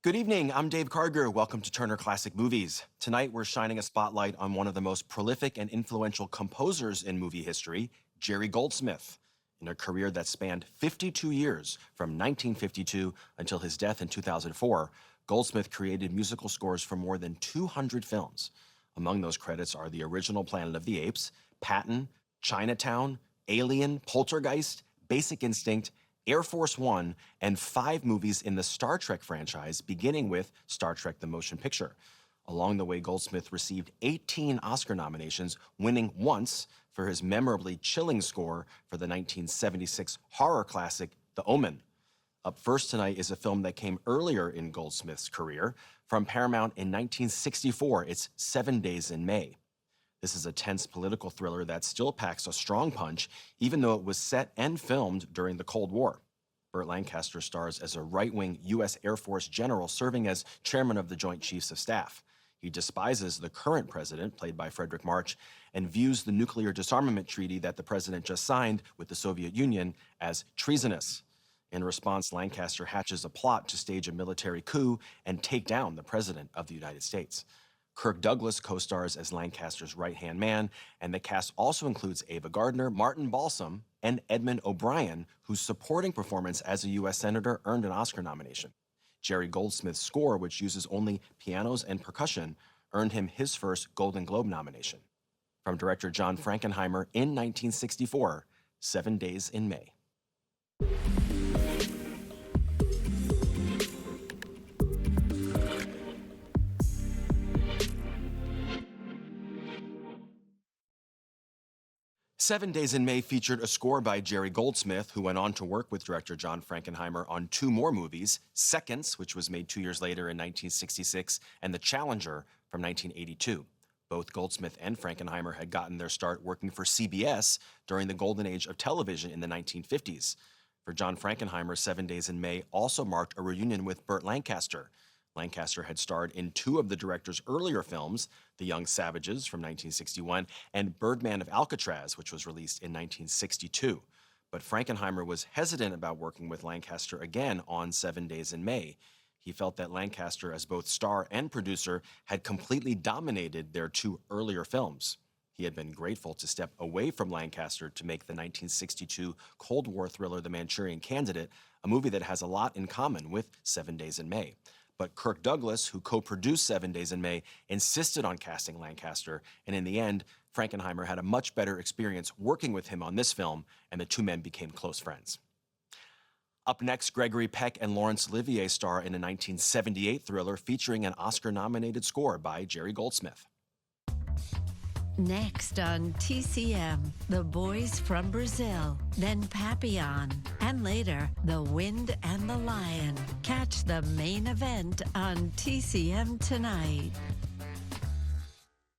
Good evening, I'm Dave Karger. Welcome to Turner Classic Movies. Tonight, we're shining a spotlight on one of the most prolific and influential composers in movie history, Jerry Goldsmith. In a career that spanned 52 years, from 1952 until his death in 2004, Goldsmith created musical scores for more than 200 films. Among those credits are the original Planet of the Apes, Patton, Chinatown, Alien, Poltergeist, Basic Instinct, Air Force One, and 5 movies in the Star Trek franchise, beginning with Star Trek The Motion Picture. Along the way, Goldsmith received 18 Oscar nominations, winning once for his memorably chilling score for the 1976 horror classic The Omen. Up first tonight is a film that came earlier in Goldsmith's career. From Paramount in 1964, it's 7 Days in May. This is a tense political thriller that still packs a strong punch, even though it was set and filmed during the Cold War. Burt Lancaster stars as a right-wing U.S. Air Force general serving as chairman of the Joint Chiefs of Staff. He despises the current president, played by Frederick March, and views the nuclear disarmament treaty that the president just signed with the Soviet Union as treasonous. In response, Lancaster hatches a plot to stage a military coup and take down the president of the United States. Kirk Douglas co-stars as Lancaster's right-hand man, and the cast also includes Ava Gardner, Martin Balsam, and Edmund O'Brien, whose supporting performance as a U.S. Senator earned an Oscar nomination. Jerry Goldsmith's score, which uses only pianos and percussion, earned him his first Golden Globe nomination. From director John Frankenheimer in 1964, 7 Days in May. 7 Days in May featured a score by Jerry Goldsmith, who went on to work with director John Frankenheimer on 2 more movies, Seconds, which was made 2 years later in 1966, and The Challenger from 1982. Both Goldsmith and Frankenheimer had gotten their start working for CBS during the golden age of television in the 1950s. For John Frankenheimer, 7 Days in May also marked a reunion with Burt Lancaster. Lancaster had starred in 2 of the director's earlier films, The Young Savages from 1961 and Birdman of Alcatraz, which was released in 1962. But Frankenheimer was hesitant about working with Lancaster again on 7 Days in May. He felt that Lancaster, as both star and producer, had completely dominated their 2 earlier films. He had been grateful to step away from Lancaster to make the 1962 Cold War thriller The Manchurian Candidate, a movie that has a lot in common with 7 Days in May. But Kirk Douglas, who co-produced 7 Days in May, insisted on casting Lancaster, and in the end, Frankenheimer had a much better experience working with him on this film, and the 2 men became close friends. Up next, Gregory Peck and Laurence Olivier star in a 1978 thriller featuring an Oscar-nominated score by Jerry Goldsmith. Next on TCM, The Boys from Brazil, then Papillon, and later, The Wind and the Lion. Catch the main event on TCM tonight.